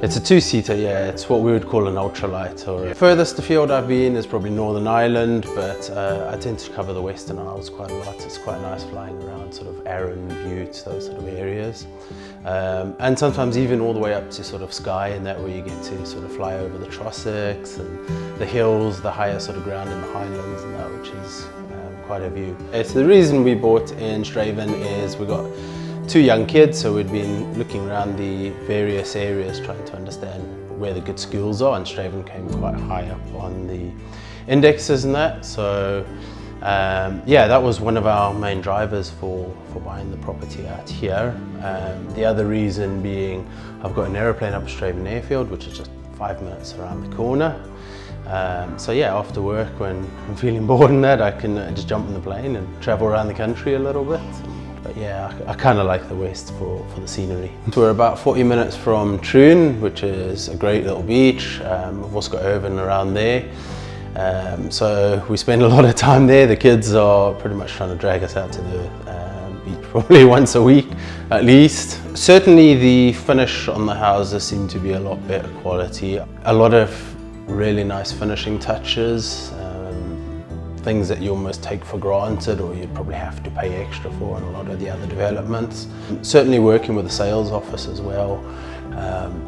It's a two-seater, yeah. It's what we would call an ultralight. Or furthest afield I've been is probably Northern Ireland, but I tend to cover the Western Isles quite a lot. It's quite nice flying around sort of Arran, Butte, those sort of areas. And sometimes even all the way up to sort of Skye, and that where you get to sort of fly over the Trossachs and the hills, the higher sort of ground in the Highlands and that, which is quite a view. It's the reason we bought in Straven is we got 2 young kids, so we'd been looking around the various areas trying to understand where the good schools are, and Straven came quite high up on the indexes and that. So yeah, that was one of our main drivers for buying the property out here. The other reason being I've got an aeroplane up at Straven Airfield, which is just 5 minutes around the corner. So yeah, after work when I'm feeling bored and that, I can just jump on the plane and travel around the country a little bit. But yeah, I kind of like the West for the scenery. We're about 40 minutes from Troon, which is a great little beach. We've also got Irvine around there. So we spend a lot of time there. The kids are pretty much trying to drag us out to the beach probably once a week at least. Certainly the finish on the houses seem to be a lot better quality. A lot of really nice finishing touches. Things that you almost take for granted or you'd probably have to pay extra for in a lot of the other developments. Certainly working with the sales office as well,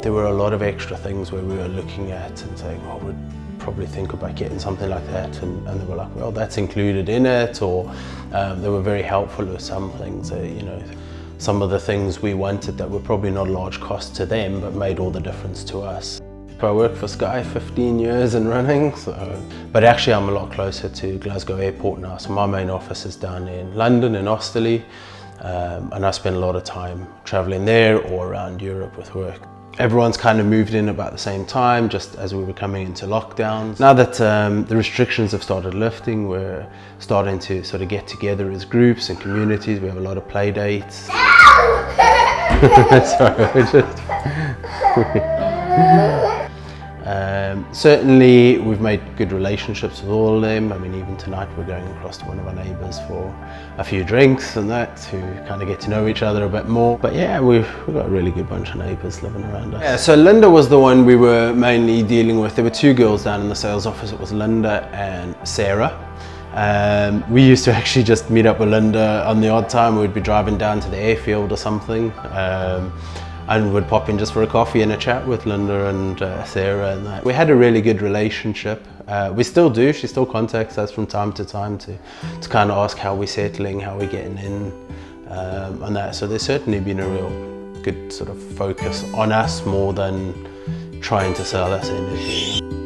there were a lot of extra things where we were looking at and saying, oh, we'd probably think about getting something like that, and they were like, well, that's included in it, or they were very helpful with some things. You know, some of the things we wanted that were probably not a large cost to them but made all the difference to us. I worked for Skye 15 years and running, but actually I'm a lot closer to Glasgow Airport now, so my main office is down in London, in Osterley, and I spend a lot of time travelling there or around Europe with work. Everyone's kind of moved in about the same time, just as we were coming into lockdowns. Now that the restrictions have started lifting, we're starting to sort of get together as groups and communities. We have a lot of play dates. Certainly we've made good relationships with all of them. I mean, even tonight we're going across to one of our neighbours for a few drinks and that, to kind of get to know each other a bit more. But yeah, we've got a really good bunch of neighbours living around us. Yeah, so Linda was the one we were mainly dealing with. There were 2 girls down in the sales office. It was Linda and Sarah. We used to actually just meet up with Linda on the odd time. We'd be driving down to the airfield or something. And would pop in just for a coffee and a chat with Linda and Sarah and that. We had a really good relationship. We still do. She still contacts us from time to time to kind of ask how we're settling, how we're getting in, and that. So there's certainly been a real good sort of focus on us more than trying to sell us anything.